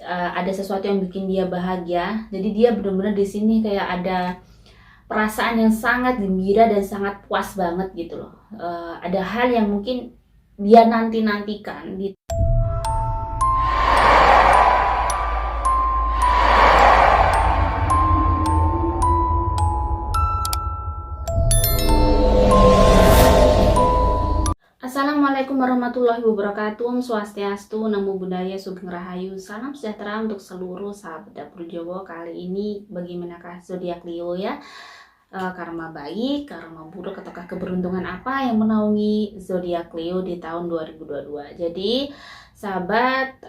ada sesuatu yang bikin dia bahagia. Jadi dia benar-benar di sini kayak ada perasaan yang sangat gembira dan sangat puas banget gitu loh. Ada hal yang mungkin dia nanti-nantikan di Assalamualaikum warahmatullahi wabarakatuh. Swastiastu, Namo Buddhaya, Sugeng Rahayu. Salam sejahtera untuk seluruh sahabat dapur Jawa. Kali ini bagaimanakah zodiak Leo ya? Karma baik, karma buruk, ataukah keberuntungan apa yang menaungi zodiak Leo di tahun 2022? Jadi sahabat,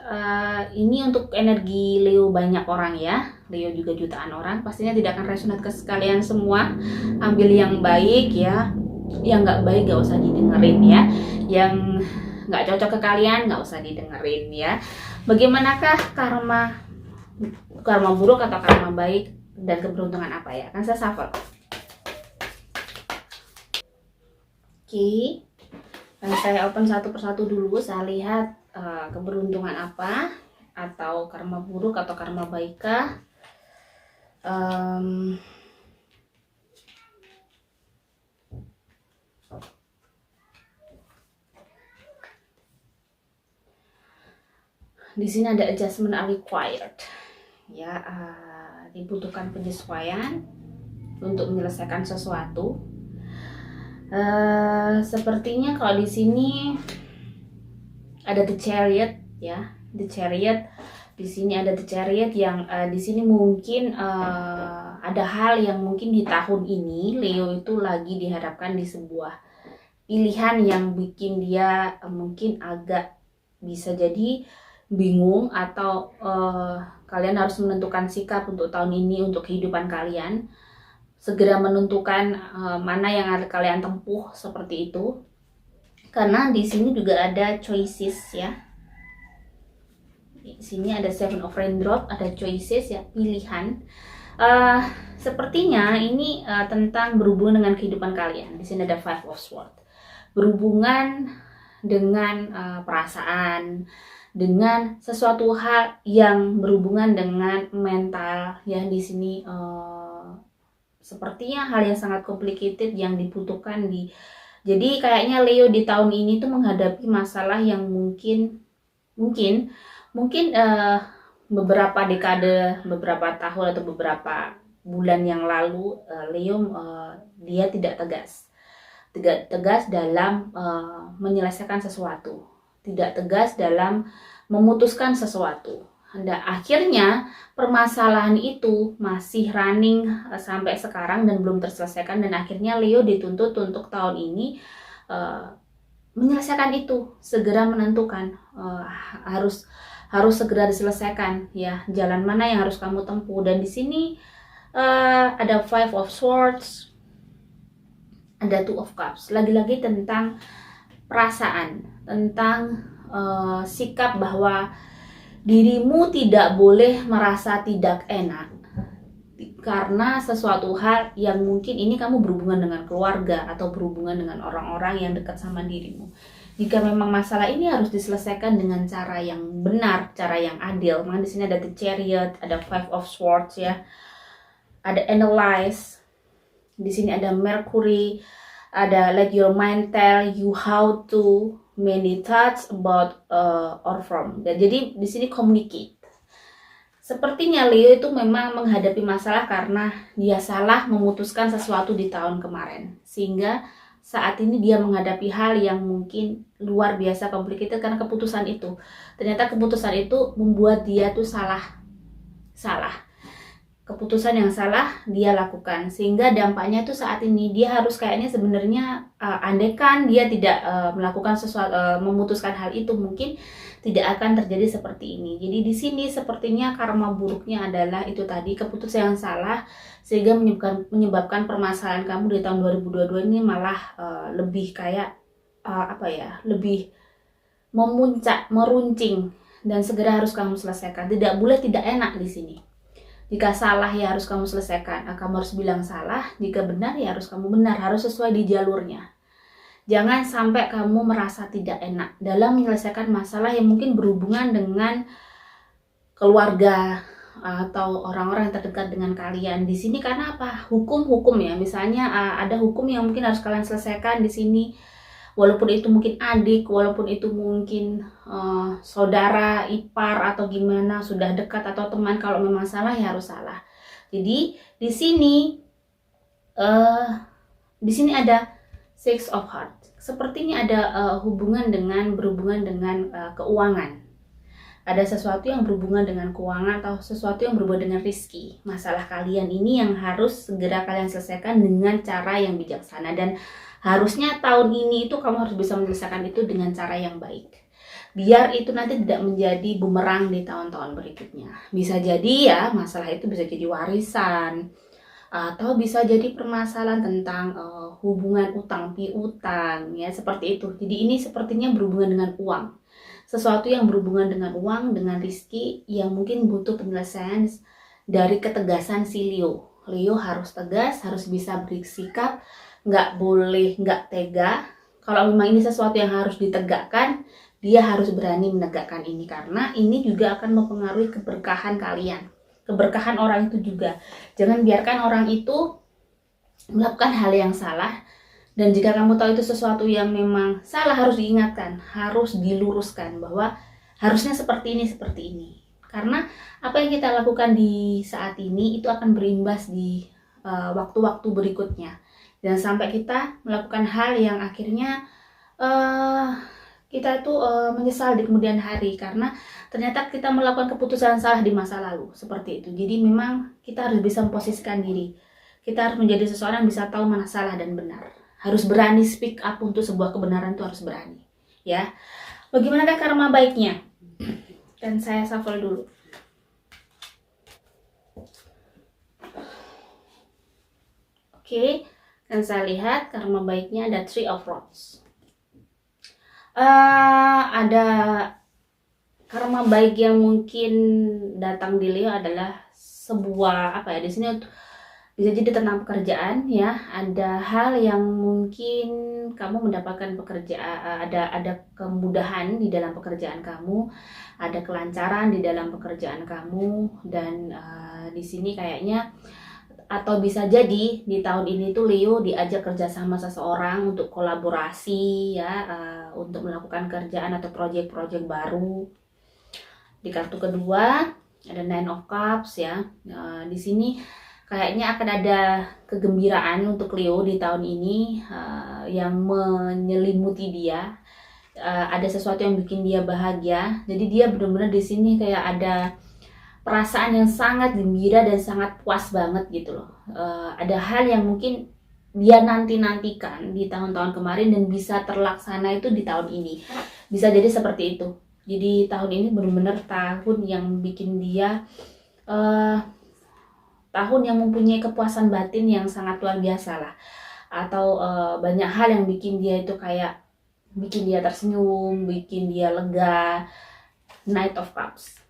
ini untuk energi Leo banyak orang ya. Leo juga jutaan orang. Pastinya tidak akan resonate ke sekalian semua. Ambil yang baik ya. Yang nggak baik nggak usah didengerin ya, yang nggak cocok ke kalian nggak usah didengerin ya. Bagaimanakah karma buruk atau karma baik dan keberuntungan apa ya? Kan saya shuffle. Oke, saya open satu persatu dulu. Saya lihat keberuntungan apa, atau karma buruk atau karma baik kah. Di sini ada adjustment are required ya, dibutuhkan penyesuaian untuk menyelesaikan sesuatu. Sepertinya kalau di sini ada the chariot ya, the chariot. Di sini ada the chariot yang di sini mungkin ada hal yang mungkin di tahun ini Leo itu lagi dihadapkan di sebuah pilihan yang bikin dia mungkin agak bisa jadi bingung, atau kalian harus menentukan sikap untuk tahun ini untuk kehidupan kalian. Segera menentukan mana yang harus kalian tempuh, seperti itu. Karena di sini juga ada choices ya. Di sini ada Seven of Raindrop, ada choices ya, pilihan. Sepertinya ini tentang berhubungan dengan kehidupan kalian. Di sini ada Five of Swords. Berhubungan dengan perasaan, dengan sesuatu hal yang berhubungan dengan mental ya. Di sini sepertinya hal yang sangat complicated yang dibutuhkan jadi kayaknya Leo di tahun ini tuh menghadapi masalah yang mungkin beberapa dekade, beberapa tahun atau beberapa bulan yang lalu Leo dia tidak tegas dalam menyelesaikan sesuatu, tidak tegas dalam memutuskan sesuatu. Dan akhirnya permasalahan itu masih running sampai sekarang dan belum terselesaikan, dan akhirnya Leo dituntut untuk tahun ini menyelesaikan itu, segera menentukan harus segera diselesaikan ya, jalan mana yang harus kamu tempuh. Dan di sini ada Five of Swords, ada Two of Cups, lagi-lagi tentang perasaan, tentang sikap bahwa dirimu tidak boleh merasa tidak enak karena sesuatu hal yang mungkin ini kamu berhubungan dengan keluarga atau berhubungan dengan orang-orang yang dekat sama dirimu. Jika memang masalah ini harus diselesaikan dengan cara yang benar, cara yang adil. Maka di sini ada the Chariot, ada Five of Swords ya, ada Analyze. Di sini ada Mercury, ada Let Your Mind Tell You How To Many Thoughts About or From. Dan jadi di sini communicate. Sepertinya Leo itu memang menghadapi masalah karena dia salah memutuskan sesuatu di tahun kemarin, sehingga saat ini dia menghadapi hal yang mungkin luar biasa complicated karena keputusan itu. Ternyata keputusan itu membuat dia tuh salah. Keputusan yang salah dia lakukan, sehingga dampaknya tuh saat ini dia harus kayaknya sebenarnya andaikan dia tidak melakukan sesuatu, memutuskan hal itu, mungkin tidak akan terjadi seperti ini. Jadi di sini sepertinya karma buruknya adalah itu tadi, keputusan yang salah, sehingga menyebabkan permasalahan kamu di tahun 2022 ini malah lebih kayak lebih memuncak, meruncing, dan segera harus kamu selesaikan. Tidak boleh tidak enak di sini. Jika salah ya harus kamu selesaikan, kamu harus bilang salah. Jika benar ya harus kamu benar, harus sesuai di jalurnya. Jangan sampai kamu merasa tidak enak dalam menyelesaikan masalah yang mungkin berhubungan dengan keluarga atau orang-orang yang terdekat dengan kalian di sini. Karena apa? Hukum ya, misalnya ada hukum yang mungkin harus kalian selesaikan di sini, walaupun itu mungkin adik, walaupun itu mungkin saudara ipar atau gimana, sudah dekat atau teman. Kalau memang salah ya harus salah. Jadi di sini ada Six of Hearts. Sepertinya ada berhubungan dengan keuangan. Ada sesuatu yang berhubungan dengan keuangan atau sesuatu yang berhubungan dengan rezeki. Masalah kalian ini yang harus segera kalian selesaikan dengan cara yang bijaksana, dan harusnya tahun ini itu kamu harus bisa menyelesaikan itu dengan cara yang baik. Biar itu nanti tidak menjadi bumerang di tahun-tahun berikutnya. Bisa jadi ya, masalah itu bisa jadi warisan, atau bisa jadi permasalahan tentang hubungan utang piutang ya, seperti itu. Jadi ini sepertinya berhubungan dengan uang. Sesuatu yang berhubungan dengan uang, dengan rezeki yang mungkin butuh penyelesaian dari ketegasan si Leo. Leo harus tegas, harus bisa bersikap, nggak boleh nggak tega. Kalau memang ini sesuatu yang harus ditegakkan, dia harus berani menegakkan ini, karena ini juga akan mempengaruhi keberkahan kalian, keberkahan orang itu juga. Jangan biarkan orang itu melakukan hal yang salah. Dan jika kamu tahu itu sesuatu yang memang salah, harus diingatkan, harus diluruskan bahwa harusnya seperti ini. Karena apa yang kita lakukan di saat ini itu akan berimbas di waktu-waktu berikutnya. Dan sampai kita melakukan hal yang akhirnya kita itu menyesal di kemudian hari, karena ternyata kita melakukan keputusan salah di masa lalu, seperti itu. Jadi memang kita harus bisa memposisikan diri. Kita harus menjadi seseorang yang bisa tahu mana salah dan benar. Harus berani speak up untuk sebuah kebenaran, itu harus berani. Ya. Bagaimanakah karma baiknya? Dan saya shuffle dulu. Oke, dan saya lihat karma baiknya ada Three of Rods. Ada karma baik yang mungkin datang di Leo adalah sebuah di sini bisa jadi tentang pekerjaan ya. Ada hal yang mungkin kamu mendapatkan pekerjaan, ada kemudahan di dalam pekerjaan kamu, ada kelancaran di dalam pekerjaan kamu, dan di sini kayaknya, atau bisa jadi di tahun ini tuh Leo diajak kerja sama seseorang untuk kolaborasi ya, untuk melakukan kerjaan atau proyek-proyek baru. Di kartu kedua ada Nine of Cups ya. Di sini kayaknya akan ada kegembiraan untuk Leo di tahun ini yang menyelimuti dia. Ada sesuatu yang bikin dia bahagia. Jadi dia benar-benar di sini kayak ada perasaan yang sangat gembira dan sangat puas banget gitu loh. Ada hal yang mungkin dia nanti-nantikan di tahun-tahun kemarin dan bisa terlaksana itu di tahun ini. Bisa jadi seperti itu. Jadi tahun ini benar-benar tahun yang bikin dia tahun yang mempunyai kepuasan batin yang sangat luar biasa lah. Atau banyak hal yang bikin dia itu kayak bikin dia tersenyum, bikin dia lega. Knight of Cups.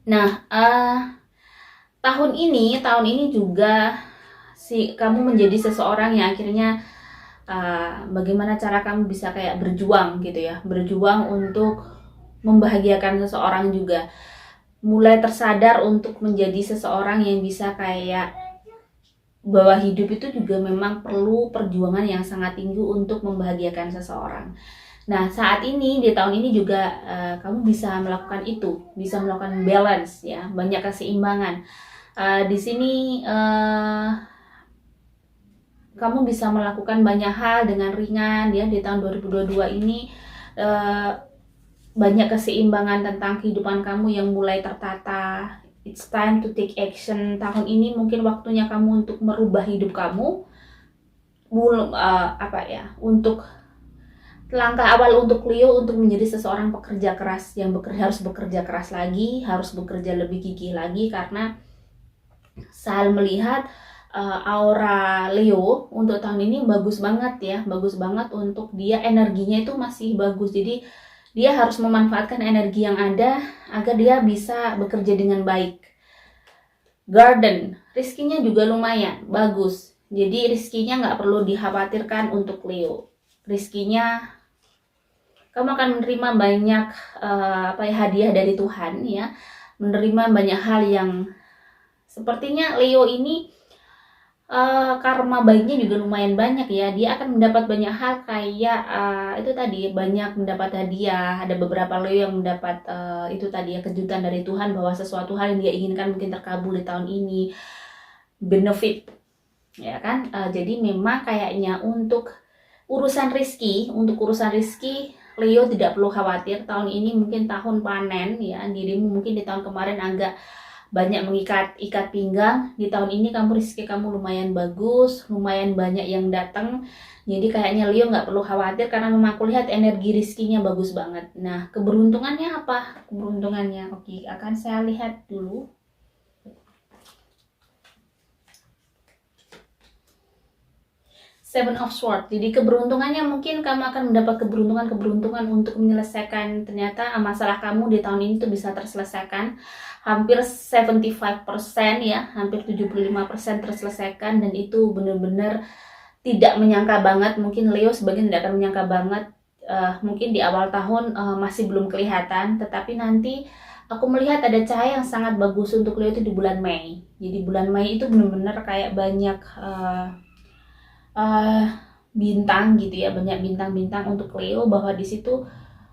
Nah, tahun ini juga kamu menjadi seseorang yang akhirnya bagaimana cara kamu bisa kayak berjuang gitu ya, berjuang untuk membahagiakan seseorang juga. Mulai tersadar untuk menjadi seseorang yang bisa kayak bahwa hidup itu juga memang perlu perjuangan yang sangat tinggi untuk membahagiakan seseorang. Nah, saat ini di tahun ini juga kamu bisa melakukan itu, bisa melakukan balance ya, banyak keseimbangan. Di sini kamu bisa melakukan banyak hal dengan ringan ya di tahun 2022 ini. Banyak keseimbangan tentang kehidupan kamu yang mulai tertata. It's time to take action. Tahun ini mungkin waktunya kamu untuk merubah hidup kamu. Untuk langkah awal untuk Leo untuk menjadi seseorang pekerja keras yang harus bekerja keras lagi, harus bekerja lebih gigih lagi, karena saya melihat aura Leo untuk tahun ini bagus banget ya, bagus banget untuk dia, energinya itu masih bagus. Jadi dia harus memanfaatkan energi yang ada agar dia bisa bekerja dengan baik. Garden, rizkinya juga lumayan bagus. Jadi rizkinya nggak perlu dikhawatirkan untuk Leo. Rizkinya kamu akan menerima banyak hadiah dari Tuhan ya. menerima banyak hal yang sepertinya Leo ini karma baiknya juga lumayan banyak ya. Dia akan mendapat banyak hal kayak itu tadi, banyak mendapat hadiah. Ada beberapa Leo yang mendapat itu tadi ya, kejutan dari Tuhan bahwa sesuatu hal yang dia inginkan mungkin terkabul di tahun ini, benefit ya kan. Jadi memang kayaknya untuk urusan rezeki Leo tidak perlu khawatir. Tahun ini mungkin tahun panen ya. Dirimu mungkin di tahun kemarin agak banyak ikat pinggang. Di tahun ini rezeki kamu lumayan bagus, lumayan banyak yang datang. Jadi kayaknya Leo nggak perlu khawatir karena memang aku lihat energi rezekinya bagus banget. Nah, keberuntungannya apa? Keberuntungannya, oke, akan saya lihat dulu. Seven of Swords. Jadi keberuntungannya mungkin kamu akan mendapat keberuntungan untuk menyelesaikan ternyata masalah kamu di tahun ini tuh bisa terselesaikan. Hampir 75% ya, hampir 75% terselesaikan, dan itu benar-benar tidak menyangka banget. Mungkin Leo sebagian tidak akan menyangka banget. Mungkin di awal tahun masih belum kelihatan, tetapi nanti aku melihat ada cahaya yang sangat bagus untuk Leo itu di bulan Mei. Jadi bulan Mei itu benar-benar kayak banyak bintang gitu ya, banyak bintang-bintang untuk Leo, bahwa di situ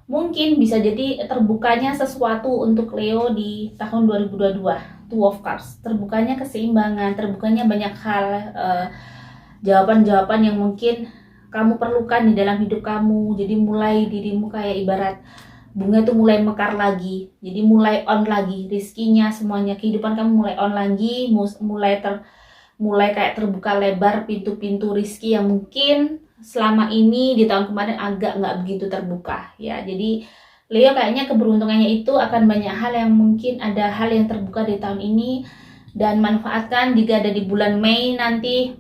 mungkin bisa jadi terbukanya sesuatu untuk Leo di tahun 2022. Two of Cups, terbukanya keseimbangan, terbukanya banyak hal, jawaban-jawaban yang mungkin kamu perlukan di dalam hidup kamu. Jadi mulai dirimu kayak ibarat bunga itu mulai mekar lagi, jadi mulai on lagi, rizkinya semuanya, kehidupan kamu mulai on lagi, mulai kayak terbuka lebar pintu-pintu rizki yang mungkin selama ini di tahun kemarin agak nggak begitu terbuka ya. Jadi Leo kayaknya keberuntungannya itu akan banyak hal yang mungkin ada hal yang terbuka di tahun ini, dan manfaatkan jika ada di bulan Mei nanti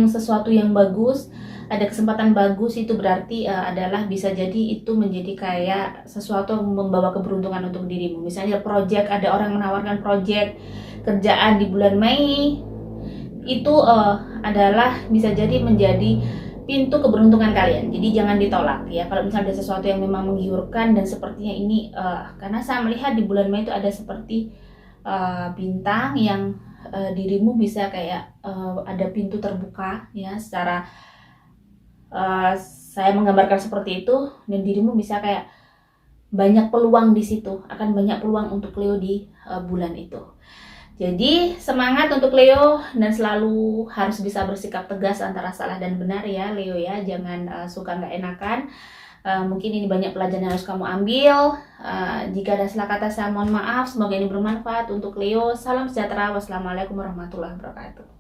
sesuatu yang bagus, ada kesempatan bagus, itu berarti adalah bisa jadi itu menjadi kayak sesuatu yang membawa keberuntungan untuk dirimu. Misalnya project, ada orang menawarkan project kerjaan di bulan Mei, itu adalah bisa jadi menjadi pintu keberuntungan kalian. Jadi jangan ditolak ya. Kalau misalnya ada sesuatu yang memang menggiurkan dan sepertinya ini karena saya melihat di bulan Mei itu ada seperti bintang yang dirimu bisa kayak ada pintu terbuka ya, secara saya menggambarkan seperti itu, dan dirimu bisa kayak banyak peluang di situ, akan banyak peluang untuk Leo di bulan itu. Jadi semangat untuk Leo, dan selalu harus bisa bersikap tegas antara salah dan benar ya Leo ya, jangan suka nggak enakan. Mungkin ini banyak pelajaran yang harus kamu ambil. Jika ada salah kata saya mohon maaf, semoga ini bermanfaat untuk Leo. Salam sejahtera, wassalamualaikum warahmatullahi wabarakatuh.